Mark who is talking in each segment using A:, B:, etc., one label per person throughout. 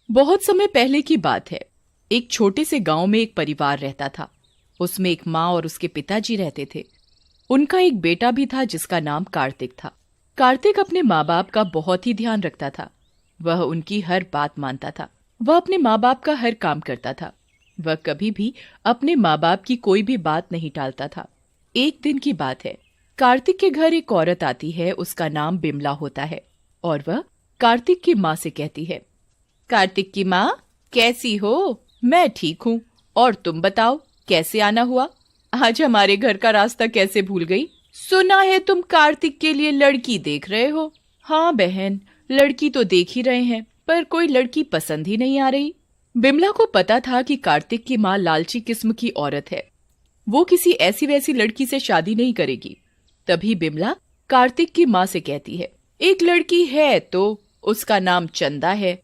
A: बहुत समय पहले की बात है। एक छोटे से गांव में एक परिवार रहता था। उसमें एक माँ और उसके पिताजी रहते थे। उनका एक बेटा भी था जिसका नाम कार्तिक था। कार्तिक अपने माँ बाप का बहुत ही ध्यान रखता था। वह उनकी हर बात मानता था। वह अपने माँ बाप का हर काम करता था। वह कभी भी अपने माँ बाप की कोई भी बात नहीं टालता था। एक दिन की बात है। कार्तिक के घर एक औरत आती है। उसका नाम बिमला होता है और वह कार्तिक की माँ से कहती है, कार्तिक की माँ, कैसी हो? मैं ठीक हूँ। और तुम बताओ, कैसे आना हुआ? आज हमारे घर का रास्ता कैसे भूल गई? सुना है तुम कार्तिक के लिए लड़की देख रहे हो। हाँ बहन, लड़की तो देख ही रहे हैं, पर कोई लड़की पसंद ही नहीं आ रही। बिमला को पता था कि कार्तिक की माँ लालची किस्म की औरत है। वो किसी ऐसी वैसी लड़की से शादी नहीं करेगी। तभी बिमला कार्तिक की माँ से कहती है, एक लड़की है तो उसका नाम चंदा है।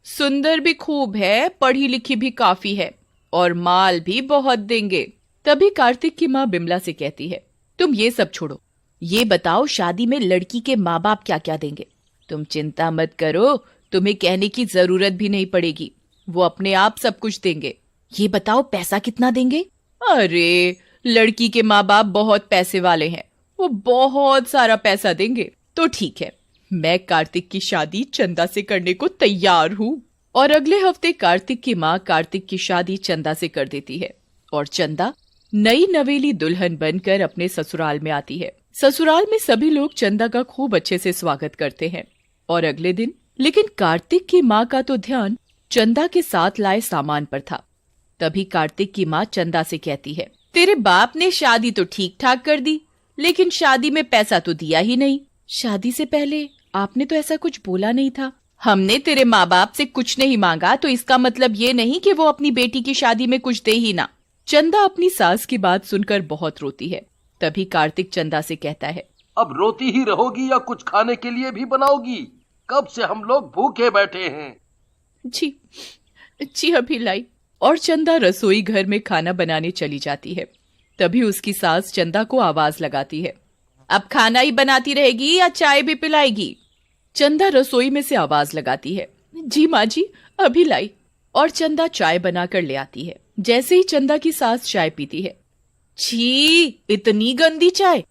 A: सुंदर भी खूब है, पढ़ी लिखी भी काफी है और माल भी बहुत देंगे। तभी कार्तिक की माँ बिमला से कहती है, तुम ये सब छोड़ो, ये बताओ शादी में लड़की के माँ बाप क्या क्या देंगे। तुम चिंता मत करो, तुम्हें कहने की जरूरत भी नहीं पड़ेगी, वो अपने आप सब कुछ देंगे। ये बताओ पैसा कितना देंगे? अरे, लड़की के माँ बाप बहुत पैसे वाले हैं, वो बहुत सारा पैसा देंगे। तो ठीक है, मैं कार्तिक की शादी चंदा से करने को तैयार हूँ। और अगले हफ्ते कार्तिक की माँ कार्तिक की शादी चंदा से कर देती है और चंदा नई नवेली दुल्हन बनकर अपने ससुराल में आती है। ससुराल में सभी लोग चंदा का खूब अच्छे से स्वागत करते हैं। और अगले दिन लेकिन कार्तिक की माँ का तो ध्यान चंदा के साथ लाए सामान पर था। तभी कार्तिक की माँ चंदा से कहती है, तेरे बाप ने शादी तो ठीक ठाक कर दी, लेकिन शादी में पैसा तो दिया ही नहीं। शादी से पहले आपने तो ऐसा कुछ बोला नहीं था। हमने तेरे माँ बाप से कुछ नहीं मांगा तो इसका मतलब ये नहीं कि वो अपनी बेटी की शादी में कुछ दे ही ना। चंदा अपनी सास की बात सुनकर बहुत रोती है। तभी कार्तिक चंदा से कहता है,
B: अब रोती ही रहोगी या कुछ खाने के लिए भी बनाओगी? कब से हम लोग भूखे बैठे हैं।
A: जी जी अभी लाई। और चंदा रसोई घर में खाना बनाने चली जाती है। तभी उसकी सास चंदा को आवाज लगाती है, अब खाना ही बनाती रहेगी या चाय भी पिलाएगी? चंदा रसोई में से आवाज लगाती है, जी माँ जी, अभी लाई। और चंदा चाय बनाकर ले आती है। जैसे ही चंदा की सास चाय पीती है, छी, इतनी गंदी चाय!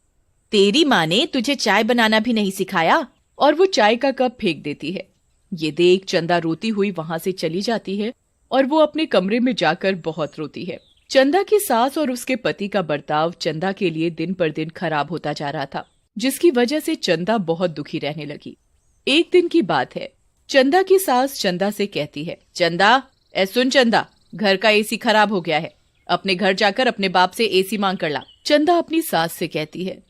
A: तेरी माँ ने तुझे चाय बनाना भी नहीं सिखाया। और वो चाय का कप फेंक देती है। ये देख चंदा रोती हुई वहां से चली जाती है और वो अपने कमरे में जाकर बहुत रोती है। चंदा की सास और उसके पति का बर्ताव चंदा के लिए दिन पर दिन खराब होता जा रहा था, जिसकी वजह से चंदा बहुत दुखी रहने लगी। एक दिन की बात है। चंदा की सास चंदा से कहती है, चंदा, सुन चंदा, घर का एसी खराब हो गया है, अपने घर जाकर अपने बाप से एसी मांग कर ला। चंदा अपनी सास से कहती है,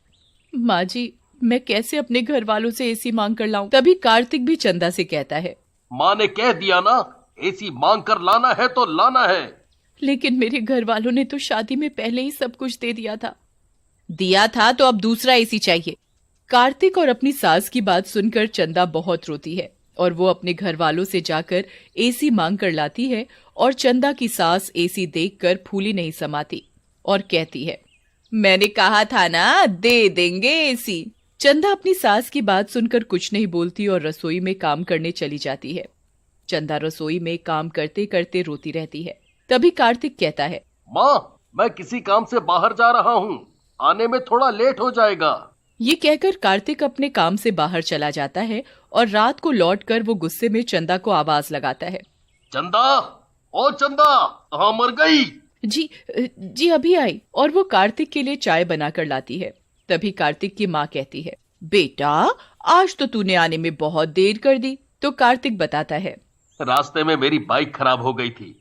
A: माँ जी, मैं कैसे अपने घर वालों से एसी मांग कर लाऊं? तभी कार्तिक भी चंदा से कहता है,
B: माँ ने कह दिया ना, एसी मांग कर लाना है तो लाना है।
A: लेकिन मेरे घर वालों ने तो शादी में पहले ही सब कुछ दे दिया था। दिया था तो अब दूसरा एसी चाहिए। कार्तिक और अपनी सास की बात सुनकर चंदा बहुत रोती है और वो अपने घर वालों से जाकर एसी मांग कर लाती है। और चंदा की सास एसी देखकर फूली नहीं समाती और कहती है, मैंने कहा था ना, दे देंगे एसी। चंदा अपनी सास की बात सुनकर कुछ नहीं बोलती और रसोई में काम करने चली जाती है। चंदा रसोई में काम करते करते रोती रहती है। तभी कार्तिक कहता है,
B: माँ, मैं किसी काम से बाहर जा रहा हूँ, आने में थोड़ा लेट हो जाएगा।
A: ये कहकर कार्तिक अपने काम से बाहर चला जाता है और रात को लौटकर वो गुस्से में चंदा को आवाज लगाता है,
B: चंदा, ओ चंदा, कहाँ मर गई?
A: जी जी अभी आई। और वो कार्तिक के लिए चाय बनाकर लाती है। तभी कार्तिक की माँ कहती है, बेटा, आज तो तूने आने में बहुत देर कर दी। तो कार्तिक बताता है,
B: रास्ते में मेरी बाइक खराब हो गई थी,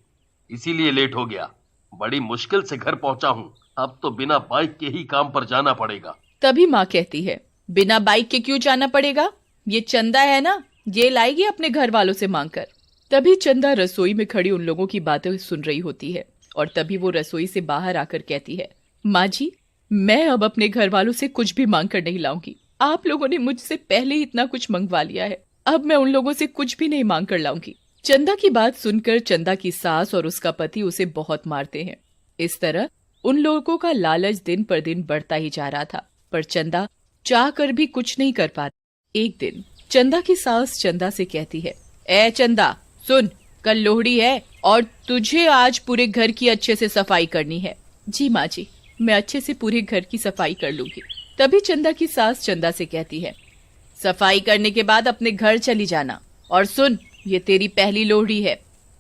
B: इसीलिए लेट हो गया। बड़ी मुश्किल से घर पहुंचा हूँ, अब तो बिना बाइक के ही काम पर जाना पड़ेगा।
A: तभी माँ कहती है, बिना बाइक के क्यों जाना पड़ेगा? ये चंदा है ना, ये लाएगी अपने घर वालों से मांगकर। तभी चंदा रसोई में खड़ी उन लोगों की बातें सुन रही होती है और तभी वो रसोई से बाहर आकर कहती है, माँ जी, मैं अब अपने घर वालों से कुछ भी मांग कर नहीं लाऊंगी। आप लोगों ने मुझसे पहले ही इतना कुछ मंगवा लिया है, अब मैं उन लोगों से कुछ भी नहीं मांग कर लाऊंगी। चंदा की बात सुनकर चंदा की सास और उसका पति उसे बहुत मारते हैं। इस तरह उन लोगों का लालच दिन पर दिन बढ़ता ही जा रहा था, पर चंदा चाह कर भी कुछ नहीं कर पाती। एक दिन चंदा की सास चंदा से कहती है, ए चंदा, सुन, कल लोहड़ी है और तुझे आज पूरे घर की अच्छे से सफाई करनी है। जी माँ जी, मैं अच्छे से पूरे घर की सफाई कर लूंगी। तभी चंदा की सास चंदा से कहती है, सफाई करने के बाद अपने घर चली जाना। और सुन, ये तेरी पहली लोहड़ी है,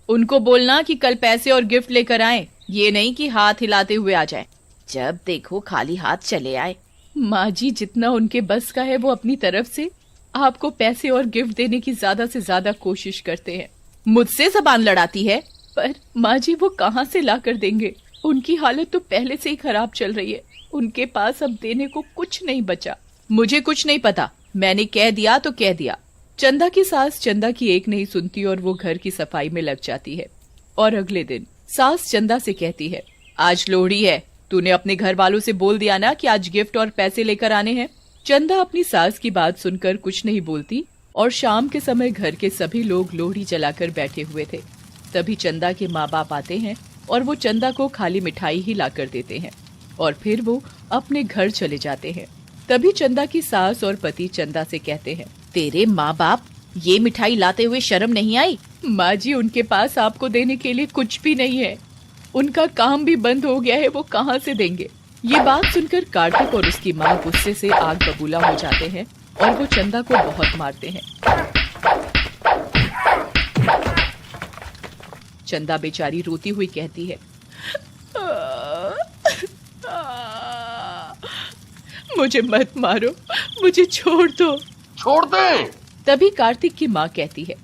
A: उनको बोलना कि कल पैसे और गिफ्ट लेकर आए, ये नहीं कि हाथ हिलाते हुए आ जाए। जब देखो खाली हाथ चले आए। माँ जी, जितना उनके बस का है वो अपनी तरफ से आपको पैसे और गिफ्ट देने की ज्यादा से ज्यादा कोशिश करते हैं। मुझसे जबान लड़ाती है, पर माँ जी वो कहाँ से ला कर देंगे? उनकी हालत तो पहले से ही खराब चल रही है, उनके पास अब देने को कुछ नहीं बचा। मुझे कुछ नहीं पता, मैंने कह दिया तो कह दिया। चंदा की सास चंदा की एक नहीं सुनती और वो घर की सफाई में लग जाती है। और अगले दिन सास चंदा से कहती है, आज लोहड़ी है, तूने अपने घर वालों से बोल दिया ना कि आज गिफ्ट और पैसे लेकर आने हैं। चंदा अपनी सास की बात सुनकर कुछ नहीं बोलती और शाम के समय घर के सभी लोग लोहड़ी जलाकर बैठे हुए थे। तभी चंदा के माँ बाप आते हैं और वो चंदा को खाली मिठाई ही लाकर देते हैं और फिर वो अपने घर चले जाते हैं। तभी चंदा की सास और पति चंदा से कहते हैं, तेरे माँ बाप ये मिठाई लाते हुए शर्म नहीं आई? माँ जी, उनके पास आपको देने के लिए कुछ भी नहीं है, उनका काम भी बंद हो गया है, वो कहाँ से देंगे? ये बात सुनकर कार्तिक और उसकी माँ गुस्से से आग बबूला हो जाते हैं और वो चंदा को बहुत मारते हैं। चंदा बेचारी रोती हुई कहती है, मुझे मत मारो, मुझे छोड़ दो।
B: छोड़ दे।
A: तभी कार्तिक की माँ कहती है,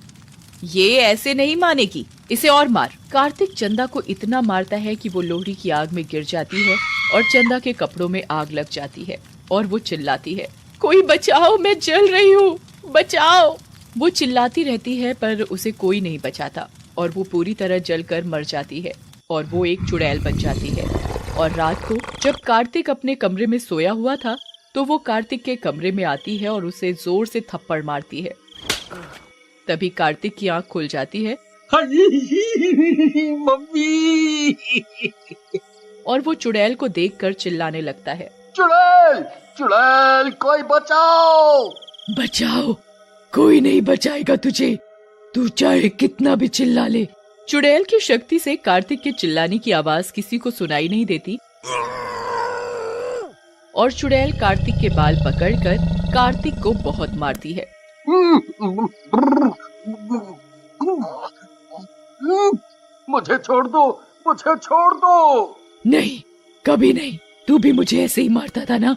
A: ये ऐसे नहीं मानेगी, इसे और मार। कार्तिक चंदा को इतना मारता है कि वो लोहड़ी की आग में गिर जाती है और चंदा के कपड़ों में आग लग जाती है और वो चिल्लाती है, कोई बचाओ, मैं जल रही हूँ, बचाओ। वो चिल्लाती रहती है पर उसे कोई नहीं बचाता और वो पूरी तरह जलकर मर जाती है और वो एक चुड़ैल बन जाती है। और रात को जब कार्तिक अपने कमरे में सोया हुआ था तो वो कार्तिक के कमरे में आती है और उसे जोर से थप्पड़ मारती है। तभी कार्तिक की आंख खुल जाती है
B: मम्मी।
A: और वो चुड़ैल को देखकर चिल्लाने लगता है,
B: चुड़ैल, चुड़ैल, कोई बचाओ।
A: बचाओ, कोई नहीं बचाएगा तुझे, तू चाहे कितना भी चिल्ला ले। चुड़ैल की शक्ति से कार्तिक के चिल्लाने की आवाज किसी को सुनाई नहीं देती और चुड़ैल कार्तिक के बाल पकड़कर कार्तिक को बहुत मारती है।
B: मुझे छोड़ दो, मुझे छोड़ दो।
A: नहीं, कभी नहीं, तू भी मुझे ऐसे ही मारता था ना,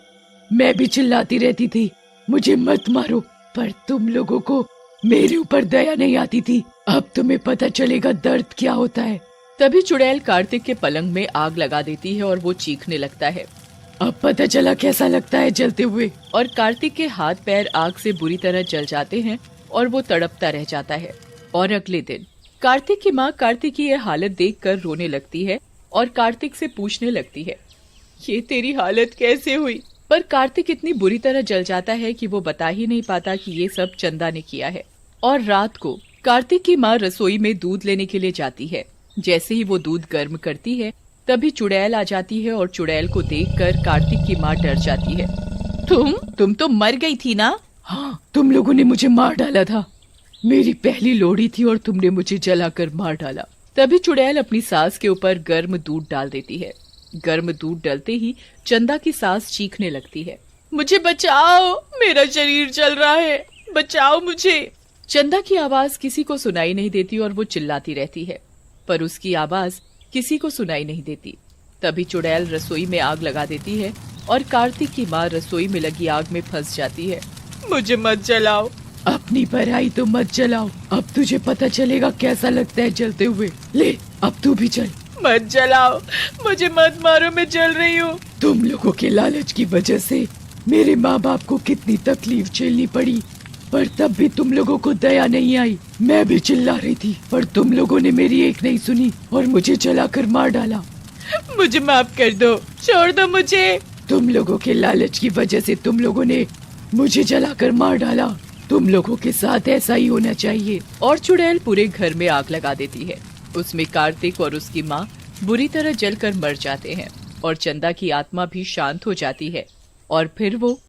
A: मैं भी चिल्लाती रहती थी मुझे मत मारो, पर तुम लोगों को मेरे ऊपर दया नहीं आती थी। अब तुम्हें पता चलेगा दर्द क्या होता है। तभी चुड़ैल कार्तिक के पलंग में आग लगा देती है और वो चीखने लगता है, अब पता चला कैसा लगता है जलते हुए। और कार्तिक के हाथ पैर आग से बुरी तरह जल जाते हैं और वो तड़पता रह जाता है। और अगले दिन कार्तिक की माँ कार्तिक की यह हालत देखकर रोने लगती है और कार्तिक से पूछने लगती है, ये तेरी हालत कैसे हुई? पर कार्तिक इतनी बुरी तरह जल जाता है कि वो बता ही नहीं पाता कि ये सब चंदा ने किया है। और रात को कार्तिक की माँ रसोई में दूध लेने के लिए जाती है। जैसे ही वो दूध गर्म करती है तभी चुड़ैल आ जाती है और चुड़ैल को देखकर कार्तिक की माँ डर जाती है। तुम तो मर गई थी ना? हाँ, तुम लोगों ने मुझे मार डाला था, मेरी पहली लोहड़ी थी और तुमने मुझे जलाकर मार डाला। तभी चुड़ैल अपनी सास के ऊपर गर्म दूध डाल देती है। गर्म दूध डलते ही चंदा की सास चीखने लगती है, मुझे बचाओ, मेरा शरीर जल रहा है, बचाओ मुझे। चंदा की आवाज किसी को सुनाई नहीं देती और वो चिल्लाती रहती है, पर उसकी आवाज किसी को सुनाई नहीं देती। तभी चुड़ैल रसोई में आग लगा देती है और कार्तिक की माँ रसोई में लगी आग में फंस जाती है। मुझे मत जलाओ। अपनी पराई तो मत जलाओ, अब तुझे पता चलेगा कैसा लगता है जलते हुए। ले, अब तू भी चल। मत जलाओ, मुझे मत मारो, मैं जल रही हूँ। तुम लोगों के लालच की वजह से मेरे माँ बाप को कितनी तकलीफ झेलनी पड़ी, पर तब भी तुम लोगों को दया नहीं आई। मैं भी चिल्ला रही थी पर तुम लोगों ने मेरी एक नहीं सुनी और मुझे जलाकर मार डाला। मुझे माफ कर दो, छोड़ दो मुझे। तुम लोगों के लालच की वजह से तुम लोगों ने मुझे जलाकर मार डाला, तुम लोगों के साथ ऐसा ही होना चाहिए। और चुड़ैल पूरे घर में आग लगा देती है। उसमें कार्तिक और उसकी माँ बुरी तरह जलकर मर जाते हैं और चंदा की आत्मा भी शांत हो जाती है और फिर वो